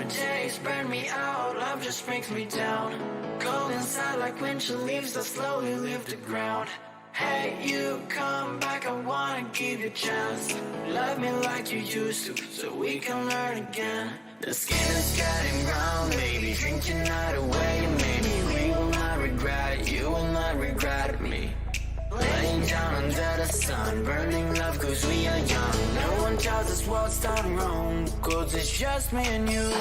days burn me out, love just brings me down. Cold inside like winter leaves that slowly leave the ground. Hey, you come back, I wanna give you a chance. Love me like you used to, so we can learn again. The skin is getting brown, baby, drink your night away. Maybe we will not regret it, you will not regret me. Laying down under the sun, burning love cause we are young. No one tells us what's done wrong, cause it's just me and you.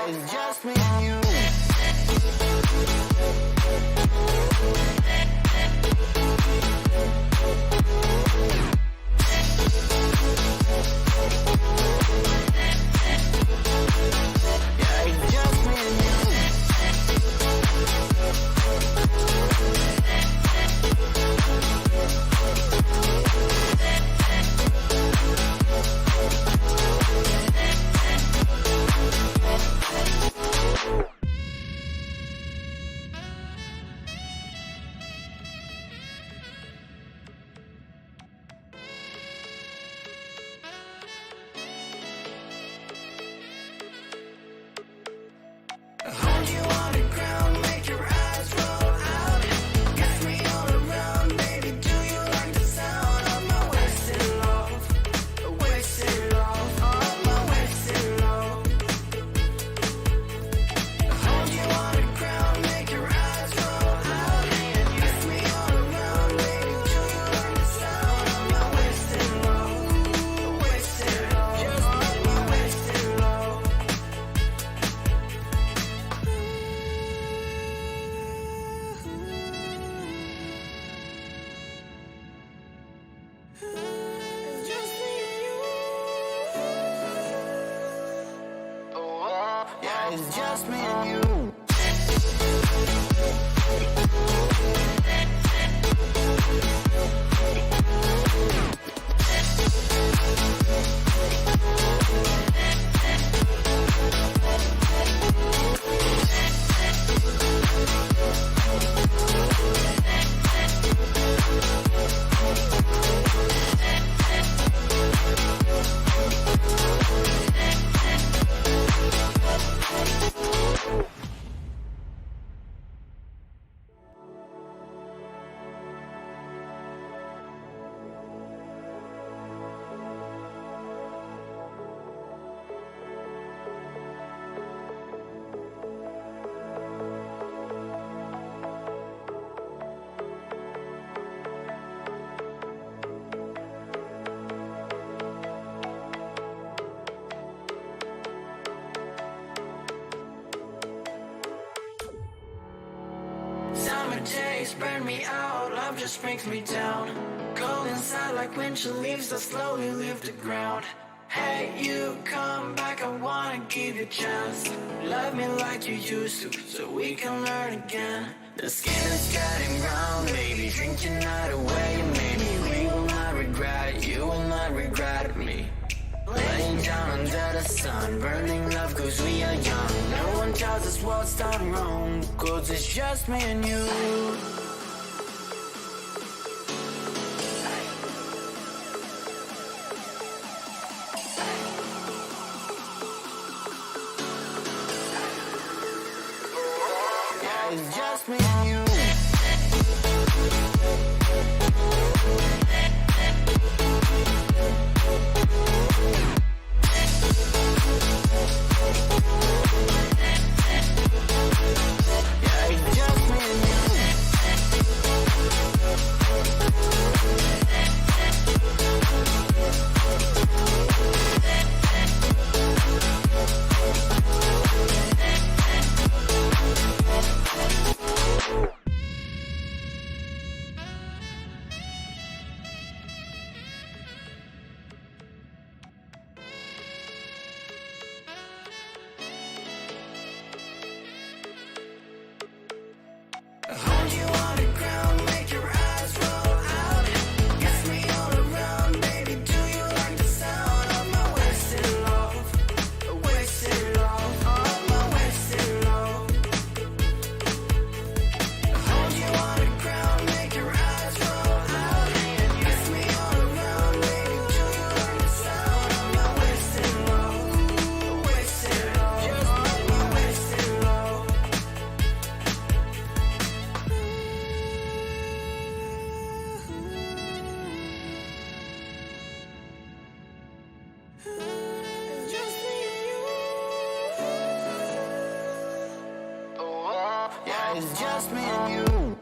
It's just me and you. Yeah, it's just me and you. Hold you on the ground, make your eyes roll out. Kiss me all around, baby, do you like the sound of my wasted love? Wasted love, of my wasted love. Hold you on the ground, make your eyes roll out. Kiss me all around, baby, do you like the sound of my wasted love? Wasted love, just of my wasted love. It's just me and you. Yeah, it's just me and you. Summer days burn me out, love just brings me down. Cold inside like winter leaves that slowly leave the ground. Hey, you come back, I wanna give you a chance. Love me like you used to, so we can learn again. The skin is getting brown, baby, drink your night away. Maybe we will not regret it, you will not regret me. Laying down under the sun, burning love cause we are young. No one tells us what's done wrong, cause it's just me and you. Yeah, it's just me and you. Yeah, it's just me and you. Yeah, it's just me and you.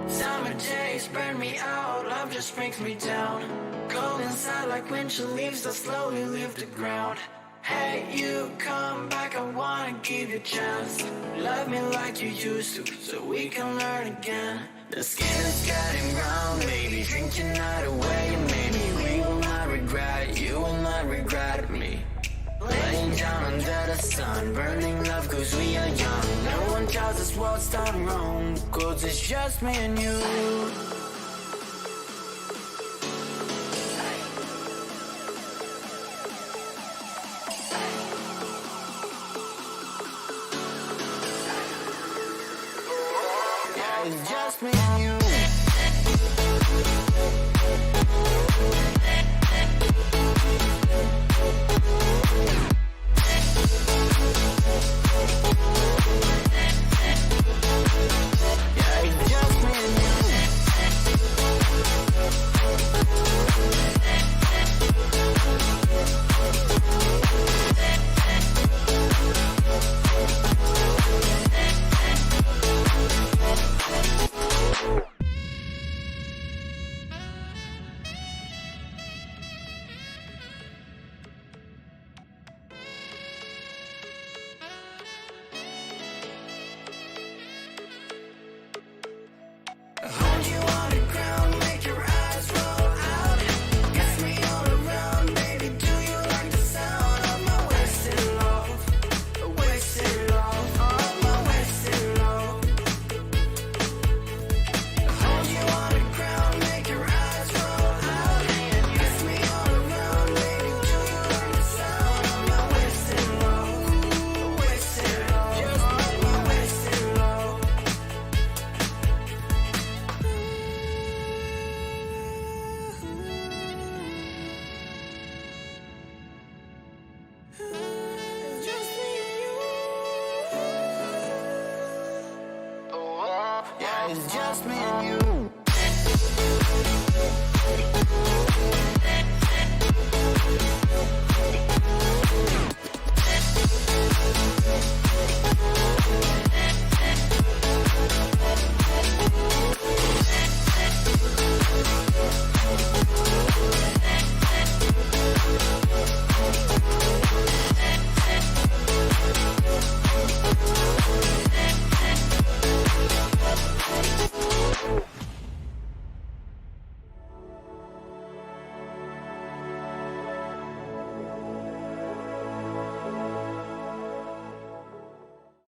Summer days burn me out, love just brings me down. Cold inside like winter leaves that slowly leave the ground. Hey, you come back, I wanna give you a chance. Love me like you used to, so we can learn again. The skin is getting brown, baby, drink your night away. You made me, we will not regret, you will not regret me. Laying down under the sun, burning love cause we are young. No one tells us what's done wrong, cause it's just me and you. Yeah, it's just me and you. Hold you on the ground, make your eyes roll out. Kiss me all around, baby, do you like the sound of my wasted love? Wasted love, of my wasted love. Hold you on the ground, make your eyes roll out. Kiss me all around, baby, do you like the sound of my wasted love? Wasted love, of my wasted love. Yeah, it's just me and you.